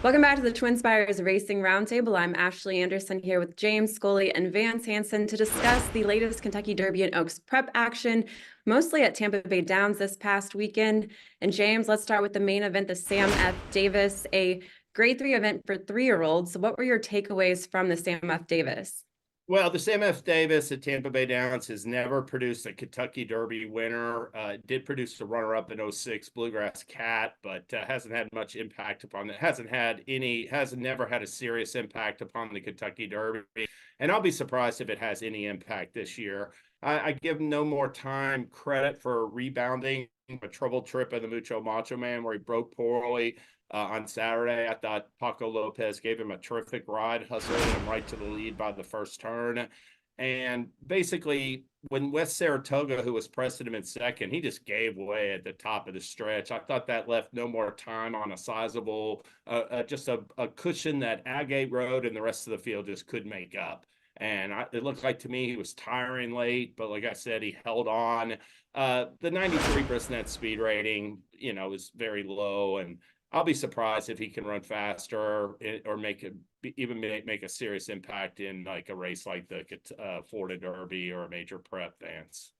Welcome back to the TwinSpires Racing Roundtable. I'm Ashley Anderson here with James Scully and Vance Hansen to discuss the latest Kentucky Derby and Oaks prep action, mostly at Tampa Bay Downs this past weekend. And James, let's start with the main event, the Sam F. Davis, a Grade 3 event for 3-year-olds. So what were your takeaways from the Sam F. Davis? Well, the Sam F. Davis at Tampa Bay Downs has never produced a Kentucky Derby winner. Did produce a runner-up in 06 Bluegrass Cat, but hasn't had much impact upon it. Hasn't never had a serious impact upon the Kentucky Derby. And I'll be surprised if it has any impact this year. I give No More Time credit for rebounding a troubled trip in the Mucho Macho Man where he broke poorly. On Saturday, I thought Paco Lopez gave him a terrific ride, hustling him right to the lead by the first turn. And basically, when West Saratoga, who was pressing him in second, he just gave way at the top of the stretch. I thought that left No More Time on a sizable, just a cushion that Agate Road and the rest of the field just couldn't make up. And it looked like to me he was tiring late, but like I said, he held on. The 93% speed rating, is very low, and I'll be surprised if he can run faster or make a serious impact in like a race like the Florida Derby or a major prep, Vance.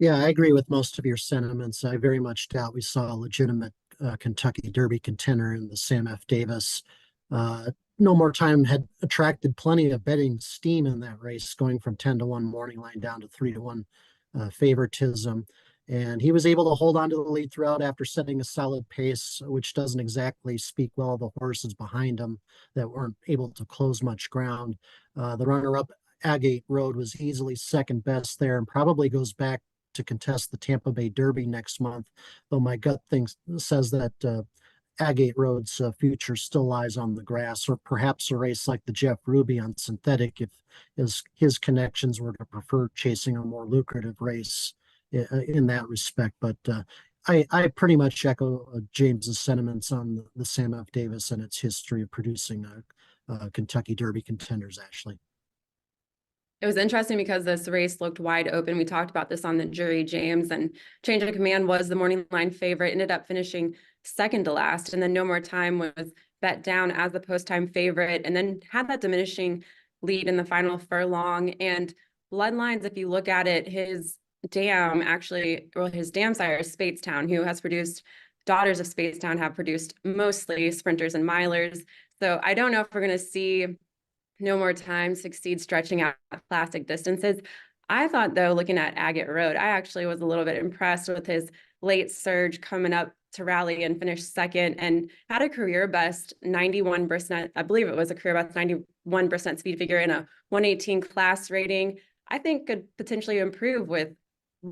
Yeah, I agree with most of your sentiments. I very much doubt we saw a legitimate Kentucky Derby contender in the Sam F. Davis. No More Time had attracted plenty of betting steam in that race, going from 10-1 morning line down to 3-1 favoritism. And he was able to hold on to the lead throughout after setting a solid pace, which doesn't exactly speak well of the horses behind him that weren't able to close much ground. The runner-up, Agate Road, was easily second best there and probably goes back to contest the Tampa Bay Derby next month, though my gut says that Agate Road's future still lies on the grass, or perhaps a race like the Jeff Ruby on synthetic if his connections were to prefer chasing a more lucrative race in that respect. But I pretty much echo James's sentiments on the Sam F. Davis and its history of producing Kentucky Derby contenders, Ashley. It was interesting because this race looked wide open. We talked about this on the jury, James, and Change of Command was the morning line favorite, ended up finishing second to last. And then No More Time was bet down as the post-time favorite and then had that diminishing lead in the final furlong. And Bloodlines, if you look at it, his dam sire is Speightstown, who has produced daughters of Speightstown, have produced mostly sprinters and milers. So I don't know if we're going to see No More Time succeed stretching out classic distances. I thought, though, looking at Agate Road, I actually was a little bit impressed with his late surge coming up to rally and finish second, and had a career best 91%. I believe it was a career best 91% speed figure in a 118 class rating. I think could potentially improve with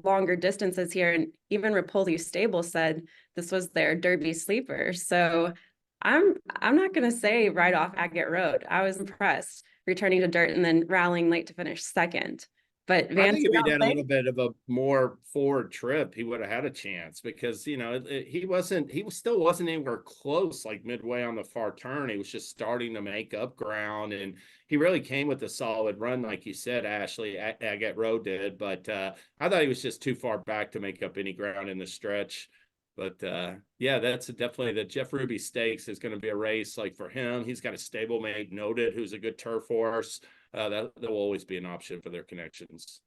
longer distances here. And even Rapoli Stable said this was their Derby sleeper. So I'm not going to say right off Agate Road. I was impressed returning to dirt and then rallying late to finish second. But Vance, I think if he'd had a little bit of a more forward trip, he would have had a chance because, he still wasn't anywhere close, like midway on the far turn. He was just starting to make up ground, and he really came with a solid run, like you said, Ashley, Agate Road did. But I thought he was just too far back to make up any ground in the stretch. But yeah, that's definitely the Jeff Ruby Stakes is going to be a race like for him. He's got a stablemate Noted, who's a good turf horse. That will always be an option for their connections.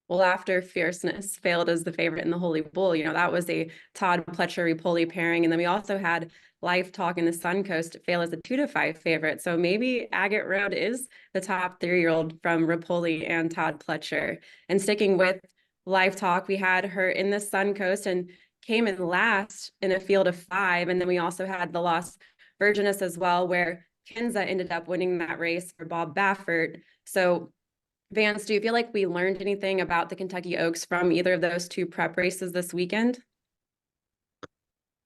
Well, after Fierceness failed as the favorite in the Holy Bull, that was a Todd Pletcher-Rapoli pairing. And then we also had Life Talk in the Suncoast fail as a 2-5 favorite. So maybe Agate Road is the top 3-year-old from Rapoli and Todd Pletcher. And sticking with Life Talk, we had her in the Suncoast and came in last in a field of 5. And then we also had the lost Virgenes as well, where Kinza ended up winning that race for Bob Baffert. So Vance, do you feel like we learned anything about the Kentucky Oaks from either of those two prep races this weekend?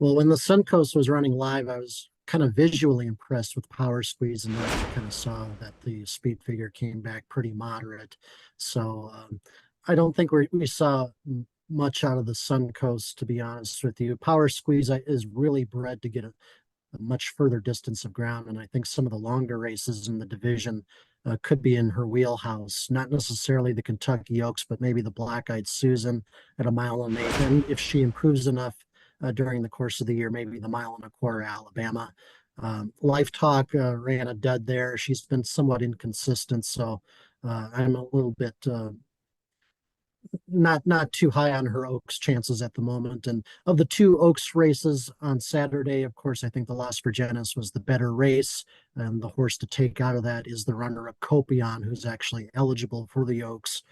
Well, when the Suncoast was running live, I was kind of visually impressed with Power Squeeze, and then I kind of saw that the speed figure came back pretty moderate. So I don't think we saw much out of the Suncoast, to be honest with you. Power Squeeze is really bred to get a much further distance of ground, and I think some of the longer races in the division could be in her wheelhouse. Not necessarily the Kentucky Oaks, but maybe the Black Eyed Susan at 1.8 miles. And if she improves enough during the course of the year, maybe the mile and a quarter Alabama. Life Talk ran a dud there. She's been somewhat inconsistent, so I'm a little bit not too high on her Oaks chances at the moment. And of the two Oaks races on Saturday, of course, I think the Las Virgenes was the better race. And the horse to take out of that is the runner-up Copion, who's actually eligible for the Oaks.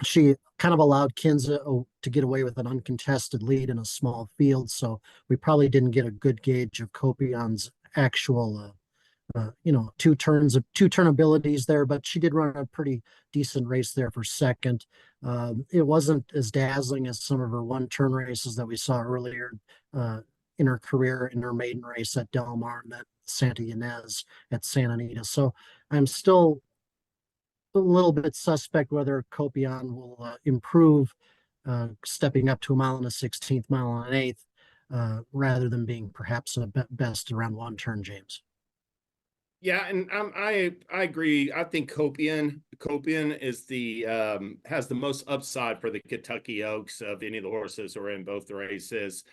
She kind of allowed Kinza to get away with an uncontested lead in a small field, so we probably didn't get a good gauge of Copion's actual two turn abilities there, but she did run a pretty decent race there for second. It wasn't as dazzling as some of her one turn races that we saw earlier in her career, in her maiden race at Del Mar and at Santa Ynez at Santa Anita. So I'm still a little bit suspect whether Copion will improve, stepping up to a mile and a 16th, mile and an eighth, rather than being perhaps a best around one turn, James. Yeah, and I agree. I think Copion is the has the most upside for the Kentucky Oaks of any of the horses who are in both the races.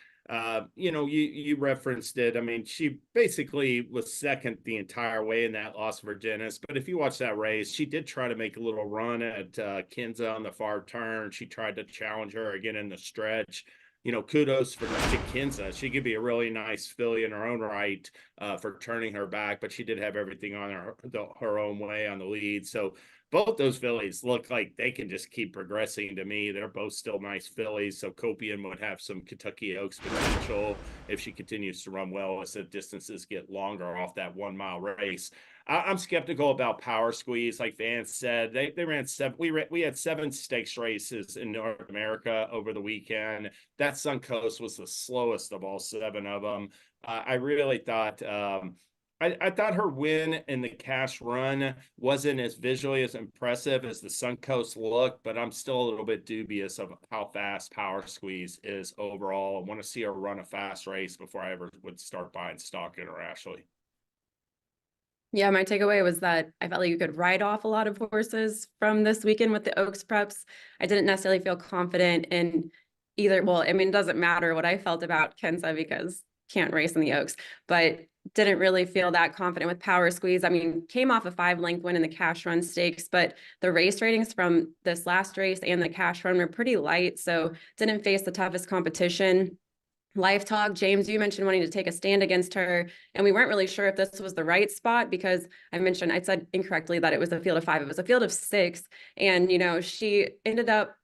You referenced it. I mean, she basically was second the entire way in that Las Virgenes. But if you watch that race, she did try to make a little run at Kinza on the far turn. She tried to challenge her again in the stretch. Kudos to Kinza. She could be a really nice filly in her own right for turning her back, but she did have everything on her own way on the lead. So both those fillies look like they can just keep progressing to me. They're both still nice fillies. So Copion would have some Kentucky Oaks potential if she continues to run well as the distances get longer off that 1 mile race. I'm skeptical about Power Squeeze. Like Vance said, they ran seven. We had 7 stakes races in North America over the weekend. That Suncoast was the slowest of all 7 of them. I really thought. I thought her win in the cash run wasn't as visually as impressive as the Suncoast looked, but I'm still a little bit dubious of how fast Power Squeeze is overall. I want to see her run a fast race before I ever would start buying stock in her, Ashley. Yeah, my takeaway was that I felt like you could write off a lot of horses from this weekend with the Oaks preps. I didn't necessarily feel confident in either. Well, I mean, it doesn't matter what I felt about Kenza because can't race in the Oaks, but didn't really feel that confident with Power Squeeze. I mean, came off a 5-length win in the cash run stakes, but the race ratings from this last race and the cash run were pretty light. So didn't face the toughest competition. Life Talk, James, you mentioned wanting to take a stand against her, and we weren't really sure if this was the right spot because I said incorrectly that it was a field of 5. It was a field of 6, and she ended up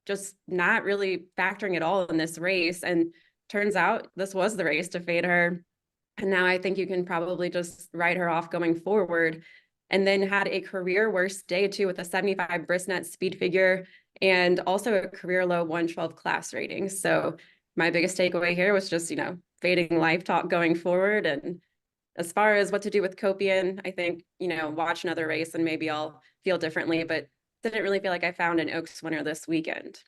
just not really factoring at all in this race, and turns out this was the race to fade her. And now I think you can probably just write her off going forward. And then had a career worst day too with a 75 Brisnet speed figure and also a career low 112 class rating. So my biggest takeaway here was just, fading Life Talk going forward. And as far as what to do with Copion, I think, watch another race and maybe I'll feel differently, but didn't really feel like I found an Oaks winner this weekend.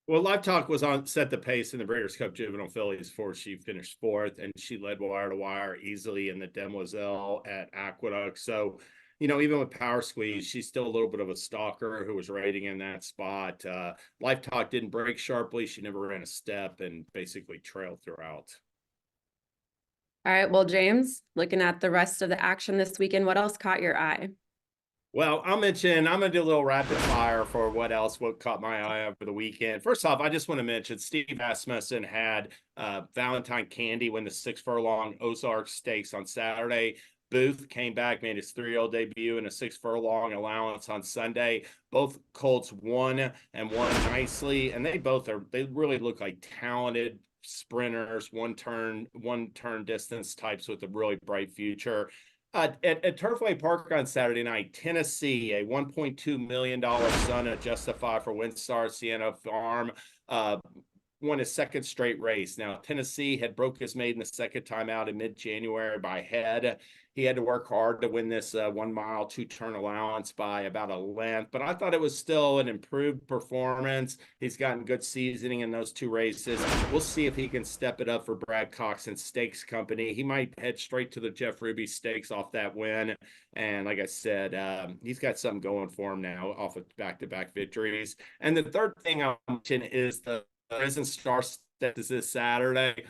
Well, Live Talk was set the pace in the Breeders' Cup Juvenile Fillies before she finished 4th, and she led wire to wire easily in the Demoiselle at Aqueduct. So, even with Power Squeeze, she's still a little bit of a stalker who was rating in that spot. Life Talk didn't break sharply. She never ran a step and basically trailed throughout. All right. Well, James, looking at the rest of the action this weekend, what else caught your eye? Well, I'm going to do a little rapid fire for what caught my eye over the weekend. First off, I just want to mention Steve Asmussen had Valentine Candy win the 6 furlong Ozark Stakes on Saturday. Booth came back, made his 3-year-old debut in a 6 furlong allowance on Sunday. Both colts won and won nicely, and they really look like talented sprinters, one turn distance types with a really bright future. At Turfway Park on Saturday night, Tennessee, a $1.2 million son of Justify for Windstar Sienna Farm, won his 2nd straight race. Now, Tennessee had broke his maiden the 2nd time out in mid-January by head. He had to work hard to win this 1 mile, 2-turn allowance by about a length, but I thought it was still an improved performance. He's gotten good seasoning in those 2 races. We'll see if he can step it up for Brad Cox and Stakes Company. He might head straight to the Jeff Ruby Stakes off that win. And like I said, he's got something going for him now off of back-to-back victories. And the third thing I'll mention is the Risen Star that is this Saturday.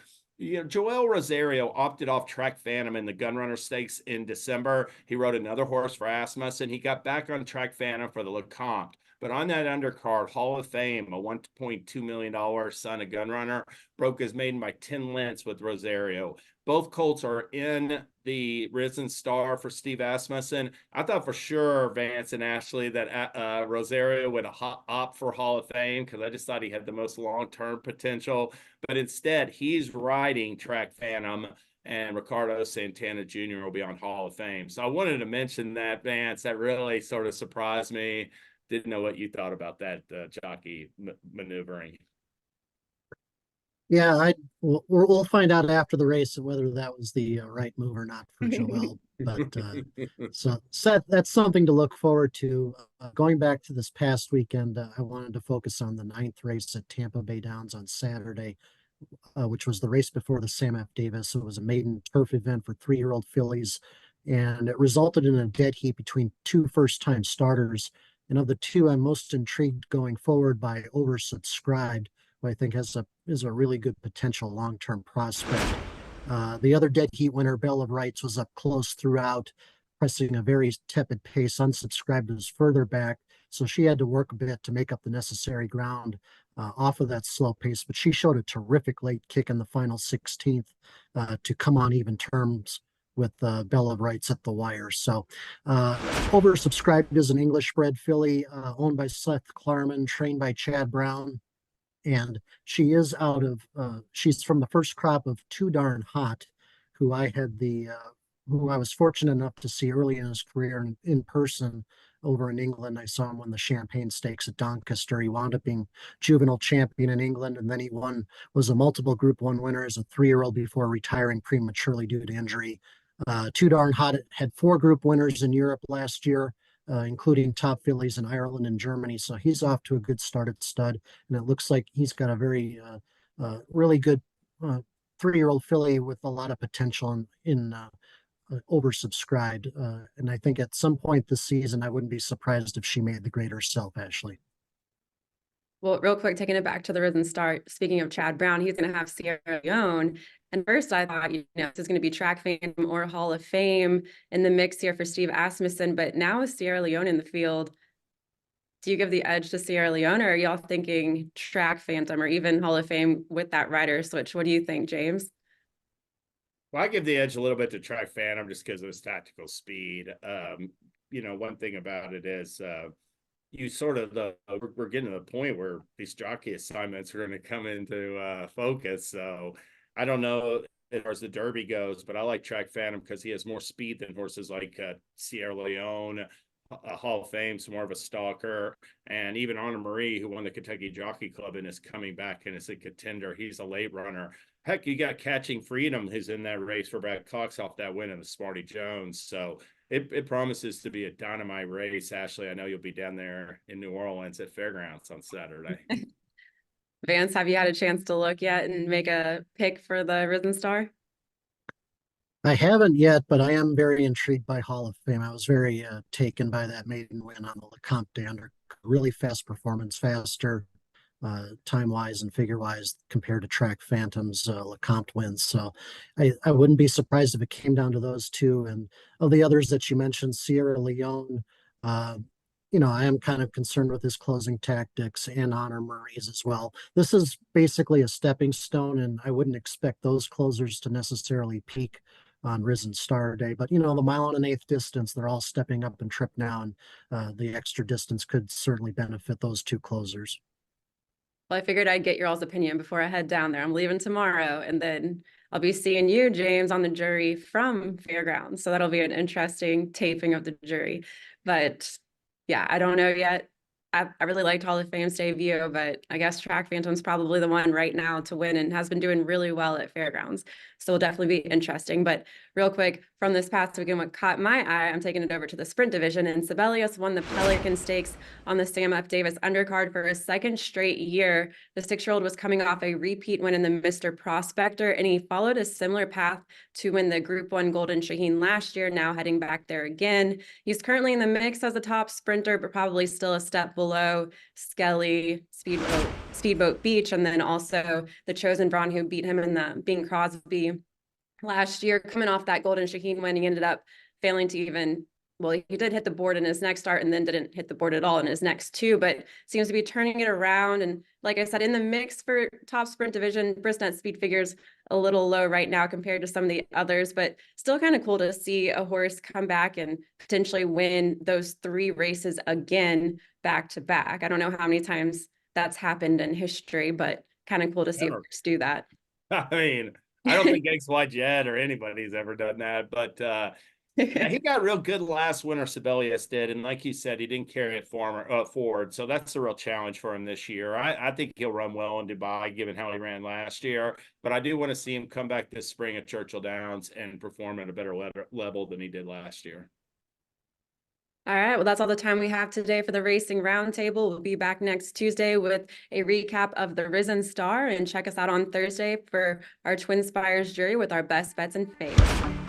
Joel Rosario opted off Track Phantom in the Gunrunner Stakes in December. He rode another horse for Asmussen. He got back on Track Phantom for the LeCompte. But on that undercard, Hall of Fame, a $1.2 million son of Gunrunner, broke his maiden by 10 lengths with Rosario. Both colts are in the Risen Star for Steve Asmussen. I thought for sure, Vance and Ashley, that Rosario would opt for Hall of Fame because I just thought he had the most long-term potential. But instead, he's riding Track Phantom, and Ricardo Santana Jr. will be on Hall of Fame. So I wanted to mention that, Vance. That really sort of surprised me. Didn't know what you thought about that jockey maneuvering. Yeah, we'll find out after the race whether that was the right move or not for Joel. But so that's something to look forward to. Going back to this past weekend, I wanted to focus on the 9th race at Tampa Bay Downs on Saturday, which was the race before the Sam F. Davis. It was a maiden turf event for 3-year-old fillies, and it resulted in a dead heat between two first-time starters. And of the two, I'm most intrigued going forward by Oversubscribed, who I think is a really good potential long-term prospect. The other dead heat winner, Bell of Rights, was up close throughout, pressing a very tepid pace. Unsubscribed was further back, so she had to work a bit to make up the necessary ground off of that slow pace. But she showed a terrific late kick in the final 16th to come on even terms with Bell of Rights at the wire. So Oversubscribed is an English-bred filly owned by Seth Klarman, trained by Chad Brown. And she is she's from the first crop of Too Darn Hot, who I was fortunate enough to see early in his career in person over in England. I saw him win the Champagne Stakes at Doncaster. He wound up being juvenile champion in England, and then he was a multiple Group 1 winner as a 3-year-old before retiring prematurely due to injury. Too Darn Hot had 4 Group winners in Europe last year, including top fillies in Ireland and Germany. So he's off to a good start at stud, and it looks like he's got a very really good 3-year-old filly with a lot of potential in Oversubscribed. And I think at some point this season, I wouldn't be surprised if she made the grade herself, Ashley. Well, real quick, taking it back to the Risen Star, speaking of Chad Brown, he's going to have Sierra Leone. And first I thought, this is going to be Track Phantom or Hall of Fame in the mix here for Steve Asmussen. But now with Sierra Leone in the field, do you give the edge to Sierra Leone, or are y'all thinking Track Phantom or even Hall of Fame with that rider switch? What do you think, James? Well, I give the edge a little bit to Track Phantom just because of his tactical speed. One thing about it is you sort of we're getting to the point where these jockey assignments are going to come into focus. So I don't know as far as the Derby goes, but I like Track Phantom because he has more speed than horses like Sierra Leone, Hall of Fame, more of a stalker, and even Honor Marie, who won the Kentucky Jockey Club and is coming back and is a contender. He's a late runner. Heck, you got Catching Freedom, who's in that race for Brad Cox off that win in the Smarty Jones. So it promises to be a dynamite race. Ashley, I know you'll be down there in New Orleans at Fairgrounds on Saturday. Vance, have you had a chance to look yet and make a pick for the Risen Star? I haven't yet, but I am very intrigued by Hall of Fame. I was very taken by that maiden win on the LeCompte Dander. Really fast performance, faster time-wise and figure-wise compared to Track Phantom's LeCompte wins. So I wouldn't be surprised if it came down to those two. And of the others that you mentioned, Sierra Leone, I am kind of concerned with his closing tactics, and Honor Marie's as well. This is basically a stepping stone, and I wouldn't expect those closers to necessarily peak on Risen Star Day. But, the 1 1/8 distance, they're all stepping up in trip now, and the extra distance could certainly benefit those two closers. Well, I figured I'd get your all's opinion before I head down there. I'm leaving tomorrow, and then I'll be seeing you, James, on the jury from Fairgrounds. So that'll be an interesting taping of the jury. But yeah, I don't know yet. I really liked Hall of Fame's debut, but I guess Track Phantom's probably the one right now to win and has been doing really well at Fairgrounds. So it'll definitely be interesting. But real quick, from this past weekend, what caught my eye, I'm taking it over to the sprint division, and Sibelius won the Pelican Stakes on the Sam F. Davis undercard for a second straight year. The 6-year-old was coming off a repeat win in the Mr. Prospector, and he followed a similar path to win the Group 1 Golden Shaheen last year, now heading back there again. He's currently in the mix as a top sprinter, but probably still a step below Skelly, Speedboat Beach, and then also the Chosen Brawn, who beat him in the Bing Crosby last year. Coming off that Golden Shaheen win, he ended up failing to even, well, he did hit the board in his next start and then didn't hit the board at all in his next two, but seems to be turning it around. And like I said, in the mix for top sprint division, Brisnet speed figures a little low right now compared to some of the others, but still kind of cool to see a horse come back and potentially win those 3 races again, back to back. I don't know how many times that's happened in history, but kind of cool to see a horse do that. I mean, I don't think XY Jet or anybody's ever done that, but yeah, he got real good last winter, Sibelius did, and like you said, he didn't carry it forward, so that's a real challenge for him this year. I think he'll run well in Dubai, given how he ran last year, but I do want to see him come back this spring at Churchill Downs and perform at a better level than he did last year. All right, well, that's all the time we have today for the Racing Roundtable. We'll be back next Tuesday with a recap of the Risen Star, and check us out on Thursday for our TwinSpires jury with our best bets and faves.